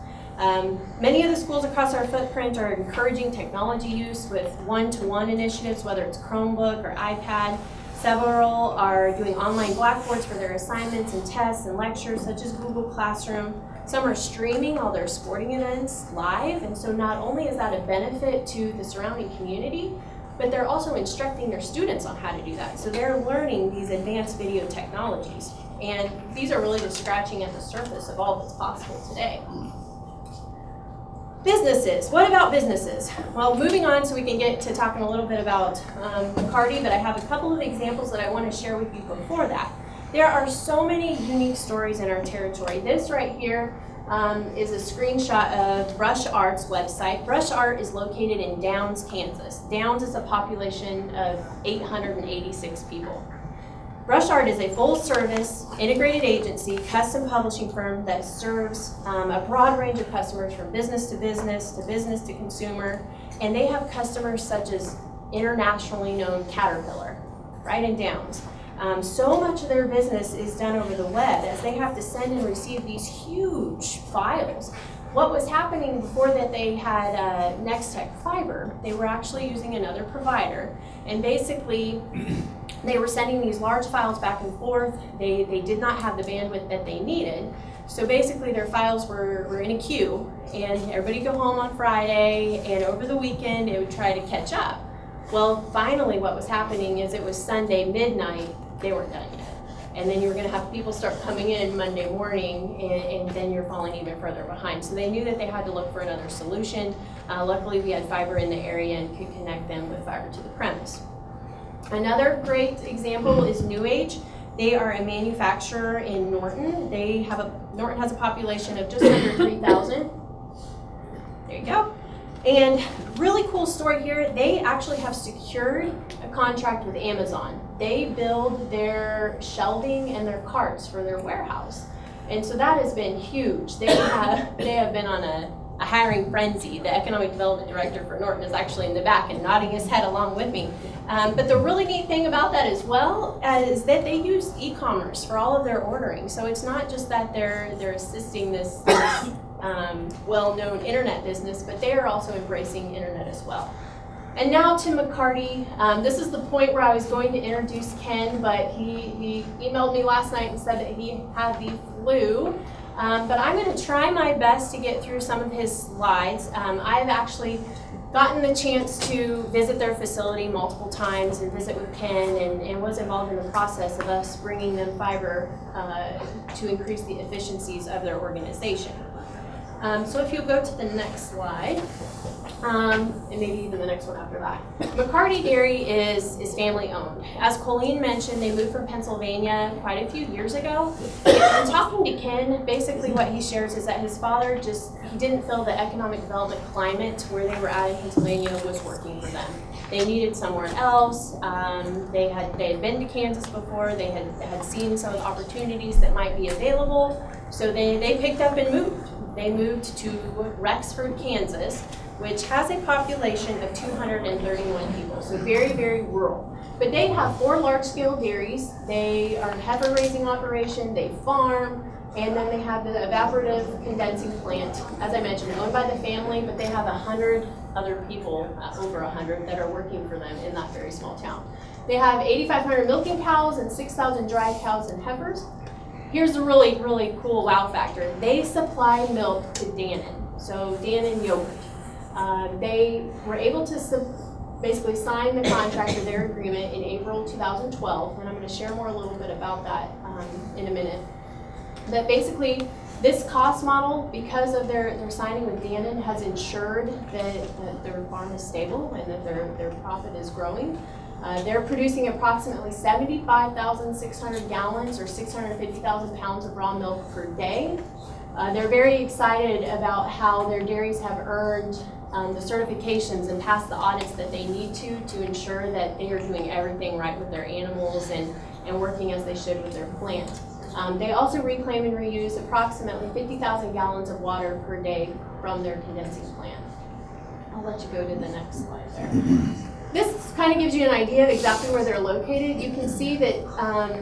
Many of the schools across our footprint are encouraging technology use with one-to-one initiatives, whether it's Chromebook or iPad. Several are doing online blackboards for their assignments and tests and lectures, such as Google Classroom. Some are streaming all their sporting events live, and so not only is that a benefit to the surrounding community, but they're also instructing their students on how to do that. So they're learning these advanced video technologies. And these are really just scratching at the surface of all that's possible today. Businesses, what about businesses? Well, moving on so we can get to talking a little bit about McCarty, but I have a couple of examples that I want to share with you before that. There are so many unique stories in our territory. This right here is a screenshot of Brush Art's website. Brush Art is located in Downs, Kansas. Downs is a population of 886 people. Brush Art is a full-service, integrated agency, custom publishing firm that serves a broad range of customers from business to business to consumer, and they have customers such as internationally known Caterpillar, right in Downs. So much of their business is done over the web as they have to send and receive these huge files. What was happening before that they had Nextech Fiber, they were actually using another provider, and basically They were sending these large files back and forth. They did not have the bandwidth that they needed. So basically their files were in a queue, and everybody go home on Friday, and over the weekend it would try to catch up. Well, finally what was happening is it was Sunday midnight, they weren't done yet. And then you were gonna have people start coming in Monday morning, and then you're falling even further behind. So they knew that they had to look for another solution. Luckily we had fiber in the area and could connect them with fiber to the premise. Another great example is New Age. They are a manufacturer in Norton. Norton has a population of just under 3,000. There you go. And really cool story here, they actually have secured a contract with Amazon. They build their shelving and their carts for their warehouse. And so that has been huge. They have been on a hiring frenzy. The economic development director for Norton is actually in the back and nodding his head along with me. But the really neat thing about that as well is that they use e-commerce for all of their ordering. So it's not just that they're assisting this well-known internet business, but they are also embracing internet as well. And now to McCarty. This is the point where I was going to introduce Ken, but he emailed me last night and said that he had the flu. But I'm going to try my best to get through some of his slides. I've actually gotten the chance to visit their facility multiple times and visit with Ken, and was involved in the process of us bringing them fiber to increase the efficiencies of their organization. So if you'll go to the next slide, and maybe even the next one after that. McCarty Dairy is family owned. As Colleen mentioned, they moved from Pennsylvania quite a few years ago. And talking to Ken, basically what he shares is that his father he didn't feel the economic development climate where they were at in Pennsylvania was working for them. They needed somewhere else. They had been to Kansas before. They had seen some of the opportunities that might be available. So they picked up and moved. They moved to Rexford, Kansas, which has a population of 231 people, so very, very rural. But they have 4 large-scale dairies. They are a heifer raising operation, they farm, and then they have the evaporative condensing plant, as I mentioned, owned by the family, but they have 100 other people, over 100, that are working for them in that very small town. They have 8,500 milking cows and 6,000 dry cows and heifers. Here's the really, really cool wow factor. They supply milk to Dannon, so Dannon yogurt. They were able to basically sign the contract or their agreement in April 2012, and I'm going to share more a little bit about that in a minute. But basically, this cost model, because of their signing with Dannon, has ensured that their farm is stable and that their profit is growing. They're producing approximately 75,600 gallons or 650,000 pounds of raw milk per day. They're very excited about how their dairies have earned the certifications and passed the audits that they need to ensure that they are doing everything right with their animals and working as they should with their plant. They also reclaim and reuse approximately 50,000 gallons of water per day from their condensing plant. I'll let you go to the next slide there. This kind of gives you an idea of exactly where they're located. You can see that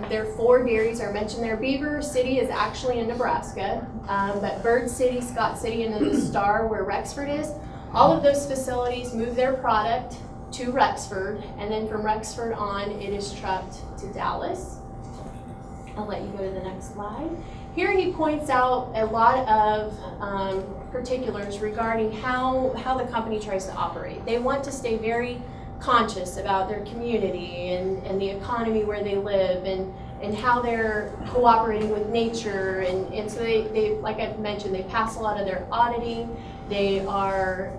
their 4 dairies are mentioned there. Beaver City is actually in Nebraska, but Bird City, Scott City, and then the Star where Rexford is. All of those facilities move their product to Rexford, and then from Rexford on, it is trucked to Dallas. I'll let you go to the next slide. Here he points out a lot of particulars regarding how the company tries to operate. They want to stay very conscious about their community and the economy where they live and how they're cooperating with nature. And so they, like I mentioned, they pass a lot of their auditing. They are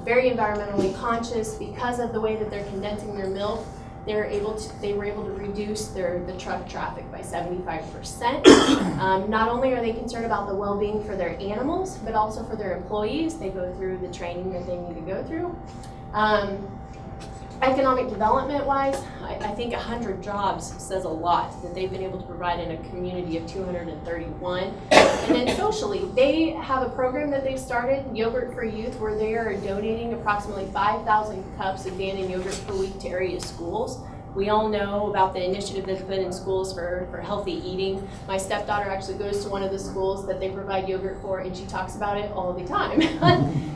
very environmentally conscious because of the way that they're condensing their milk. They were able to reduce the truck traffic by 75%. Not only are they concerned about the well-being for their animals, but also for their employees. They go through the training that they need to go through. Economic development wise, I think 100 jobs says a lot that they've been able to provide in a community of 231. And then socially, they have a program that they've started, Yogurt for Youth, where they are donating approximately 5,000 cups of Dannon yogurt per week to area schools. We all know about the initiative that's been in schools for healthy eating. My stepdaughter actually goes to one of the schools that they provide yogurt for, and she talks about it all the time.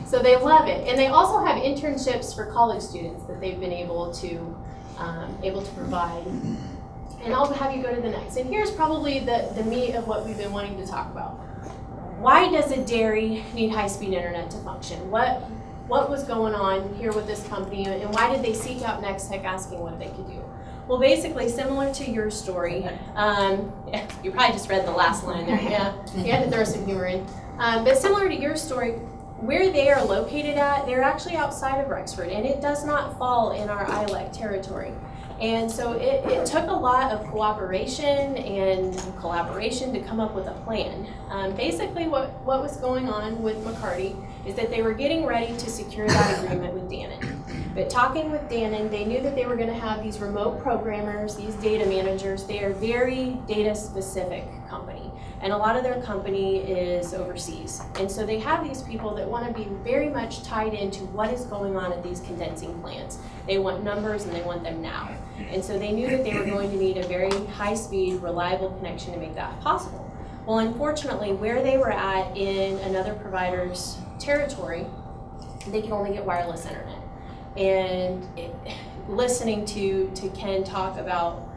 So they love it. And they also have internships for college students that they've been able to provide And I'll have you go to the next. And here's probably the meat of what we've been wanting to talk about. Why does a dairy need high-speed internet to function? What was going on here with this company, and why did they seek out Nextech asking what they could do? Well, basically, similar to your story, you probably just read the last line there, yeah, you had to throw some humor in. But similar to your story, where they are located at, they're actually outside of Rexford, and it does not fall in our ILEC territory. And so it took a lot of cooperation and collaboration to come up with a plan. Basically, what was going on with McCarty is that they were getting ready to secure that agreement with Dannon. But talking with Dannon, they knew that they were going to have these remote programmers, these data managers. They are very data-specific company, and a lot of their company is overseas. And so they have these people that want to be very much tied into what is going on at these condensing plants. They want numbers and they want them now. And so they knew that they were going to need a very high-speed, reliable connection to make that possible. Well, unfortunately, where they were at in another provider's territory, they could only get wireless internet. And listening to Ken talk about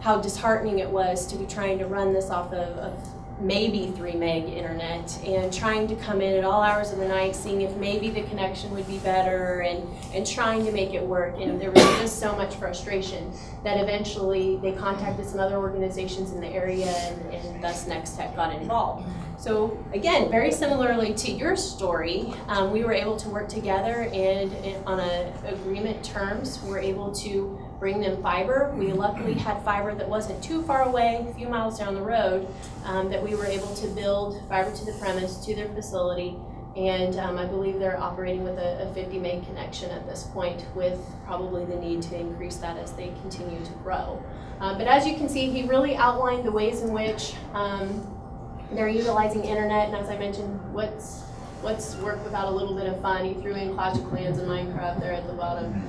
how disheartening it was to be trying to run this off of maybe 3 meg internet and trying to come in at all hours of the night, seeing if maybe the connection would be better and trying to make it work. And there was just so much frustration that eventually they contacted some other organizations in the area and thus Nextech got involved. So again, very similarly to your story, we were able to work together and on agreement terms, we're able to bring them fiber. We luckily had fiber that wasn't too far away, a few miles down the road, that we were able to build fiber to the premise, to their facility. And I believe they're operating with a 50 meg connection at this point, with probably the need to increase that as they continue to grow. But as you can see, he really outlined the ways in which they're utilizing internet, and as I mentioned, what's work without a little bit of fun? He threw in Clash of Clans and Minecraft there at the bottom.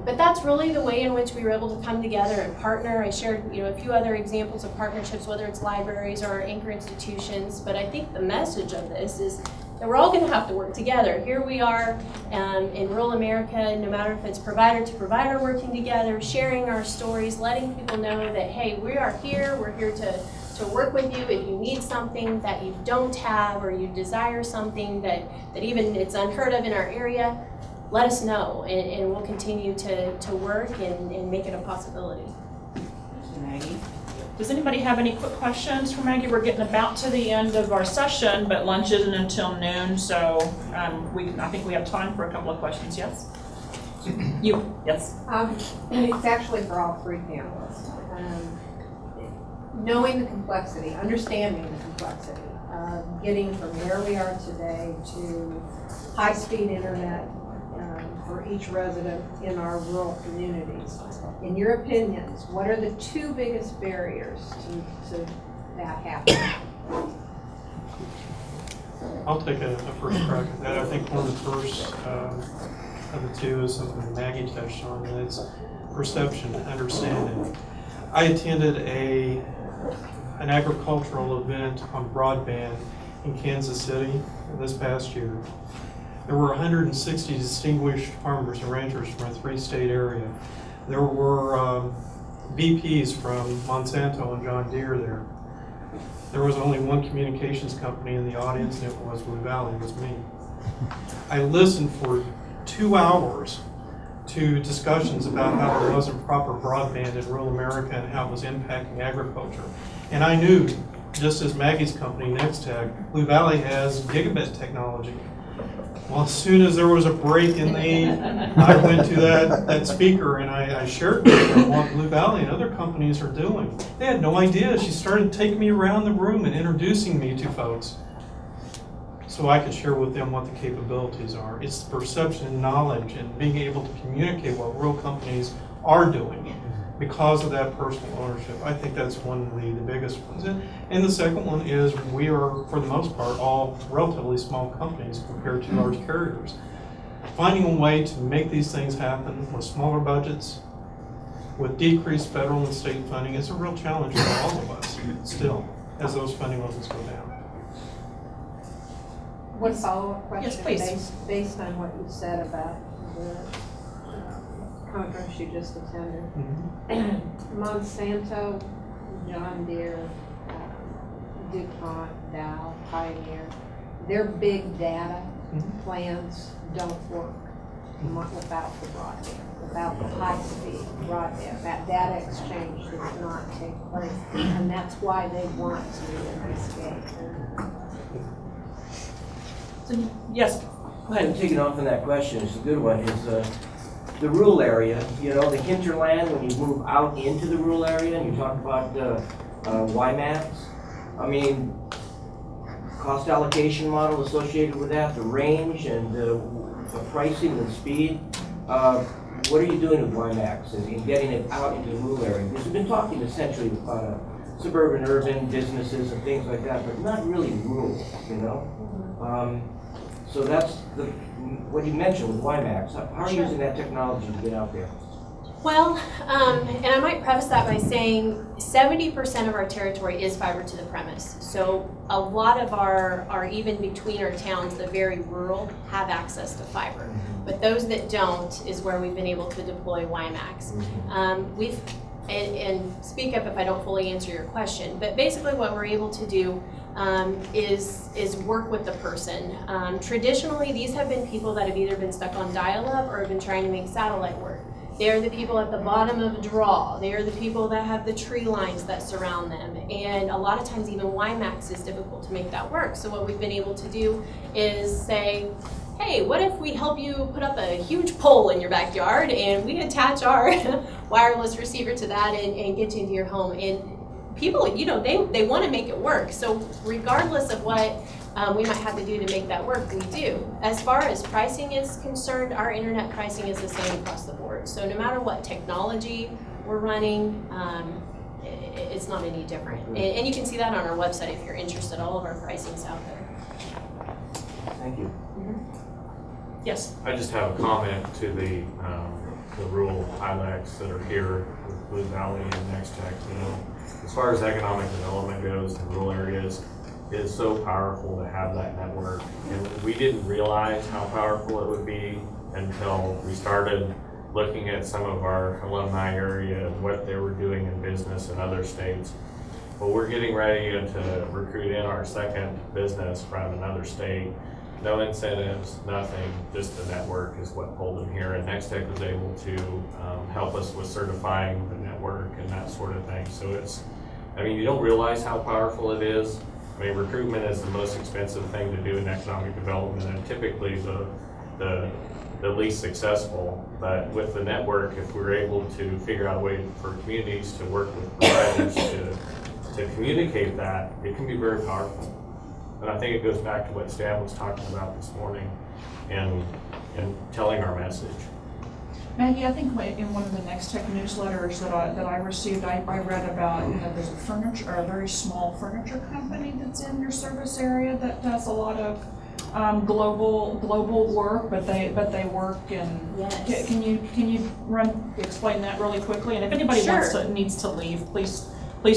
But that's really the way in which we were able to come together and partner. I shared, a few other examples of partnerships, whether it's libraries or our anchor institutions. But I think the message of this is that we're all going to have to work together. Here we are in rural America, no matter if it's provider to provider working together, sharing our stories, letting people know that, hey, we are here. We're here to work with you. If you need something that you don't have, or you desire something that even it's unheard of in our area, let us know, and we'll continue to work and make it a possibility. Thank you, Maggie. Does anybody have any quick questions for Maggie? We're getting about to the end of our session, but lunch isn't until noon, so I think we have time for a couple of questions. Yes? You? Yes? It's actually for all 3 panelists. Knowing the complexity, understanding the complexity of getting from where we are today to high-speed internet for each resident in our rural communities. In your opinions, what are the 2 biggest barriers to that happening? I'll take a first crack at that. I think one of the first of the 2 is something Maggie touched on, and it's perception, understanding. I attended an agricultural event on broadband in Kansas City this past year. There were 160 distinguished farmers and ranchers from a 3-state area. There were VPs from Monsanto and John Deere there. There was only one communications company in the audience, and it was Blue Valley, it was me. I listened for 2 hours to discussions about how there wasn't proper broadband in rural America and how it was impacting agriculture. And I knew, just as Maggie's company, Nextech, Blue Valley has gigabit technology. Well, as soon as there was a break in the aid, I went to that speaker and I shared with her what Blue Valley and other companies are doing. They had no idea. She started taking me around the room and introducing me to folks so I could share with them what the capabilities are. It's the perception and knowledge and being able to communicate what real companies are doing because of that personal ownership. I think that's one of the biggest ones. And the second one is we are, for the most part, all relatively small companies compared to large carriers. Finding a way to make these things happen with smaller budgets, with decreased federal and state funding, is a real challenge for all of us still, as those funding levels go down. One follow-up Yes, question please. based on what you said about the conference you just attended. Mhm. Monsanto, John Deere, DuPont, Dow, Pioneer, their big data Mhm. plans don't work without the broadband, without the high-speed broadband. That data exchange does not take place, and that's why they want to in this game. So, yes, go ahead. Taking off on that question, it's a good one, is the rural area, you know, the hinterland, when you move out into the rural area and you talk about WiMAX, I mean, cost allocation model associated with that, the range and the pricing and speed. What are you doing with WiMAX and getting it out into the rural area? Because we've been talking essentially about suburban, urban businesses and things like that, but not really rural, you know? So that's what you mentioned with WiMAX. How are you using that technology to get out there? Well, and I might preface that by saying 70% of our territory is fiber to the premise. So a lot of our even between our towns, the very rural, have access to fiber. But those that don't is where we've been able to deploy WiMAX. And speak up if I don't fully answer your question, but basically what we're able to do is work with the person. Traditionally, these have been people that have either been stuck on dial-up or have been trying to make satellite work. They're the people at the bottom of a draw. They're the people that have the tree lines that surround them. And a lot of times even WiMAX is difficult to make that work. So what we've been able to do is say, hey, what if we help you put up a huge pole in your backyard and we attach our wireless receiver to that and get you into your home. And people, you know, they want to make it work. So regardless of what we might have to do to make that work, we do. As far as pricing is concerned, our internet pricing is the same across the board. So no matter what technology we're running, it's not any different. And you can see that on our website if you're interested. All of our pricing's out there. Thank you. Yes. I just have a comment to the rural ILECs that are here with Blue Valley and Nextech. You know, as far as economic development goes in rural areas, it is so powerful to have that network. And we didn't realize how powerful it would be until we started looking at some of our alumni area and what they were doing in business in other states. Well, we're getting ready to recruit in our second business from another state. No incentives, nothing, just the network is what pulled them here. And Nextech was able to help us with certifying the network and that sort of thing. So it's, I mean, you don't realize how powerful it is. I mean, recruitment is the most expensive thing to do in economic development and typically the least successful. But with the network, if we're able to figure out a way for communities to work with providers to communicate that, it can be very powerful. And I think it goes back to what Stan was talking about this morning and telling our message. Maggie, I think in one of the Nextech newsletters that I received, I read about, you know, there's a very small furniture company that's in your service area that does a lot of global work, but they work in. Yes. Can you explain that really quickly? And if anybody needs to leave, please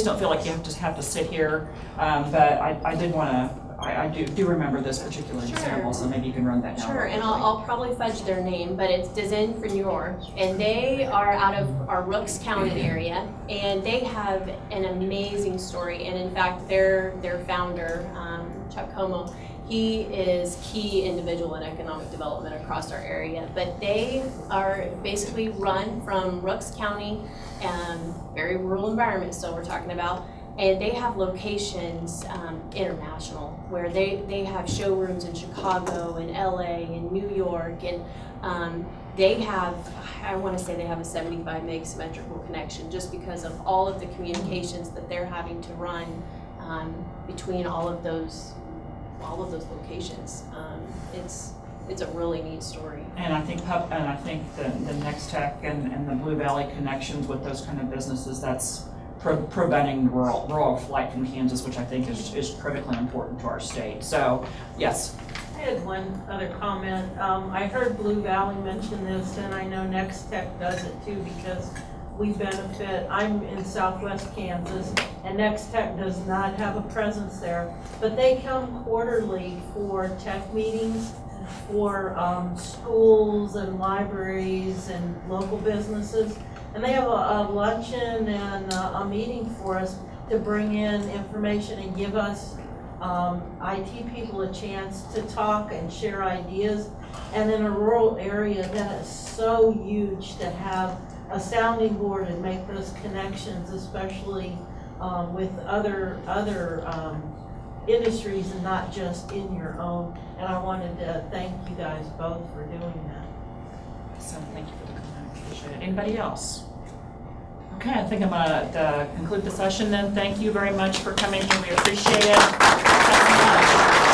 don't feel like you have to sit here. But I did want to. I do remember this particular example, so maybe you can run that down. Sure, and I'll probably fudge their name, but it's Design for New York, and they are out of our Rooks County area, and they have an amazing story. And in fact, their founder, Chuck Como, he is key individual in economic development across our area. But they are basically run from Rooks County, very rural environment. So we're talking about. And they have locations international where they have showrooms in Chicago and LA and New York, and they have, I want to say they have a 75 meg symmetrical connection just because of all of the communications that they're having to run between all of those locations. It's a really neat story. And I think the Nextech and the Blue Valley connections with those kind of businesses, that's preventing rural flight from Kansas, which I think is critically important to our state. So, yes. I had one other comment. I heard Blue Valley mention this, and I know Nextech does it too because we benefit. I'm in southwest Kansas, and Nextech does not have a presence there, but they come quarterly for tech meetings for schools and libraries and local businesses. And they have a luncheon and a meeting for us to bring in information and give us IT people a chance to talk and share ideas. And in a rural area, that is so huge to have a sounding board and make those connections, especially with other industries and not just in your own. And I wanted to thank you guys both for doing that. So thank you for the comment, appreciate it. Anybody else? Okay, I think I'm gonna conclude the session then. Thank you very much for coming in, we appreciate it. Thank you much.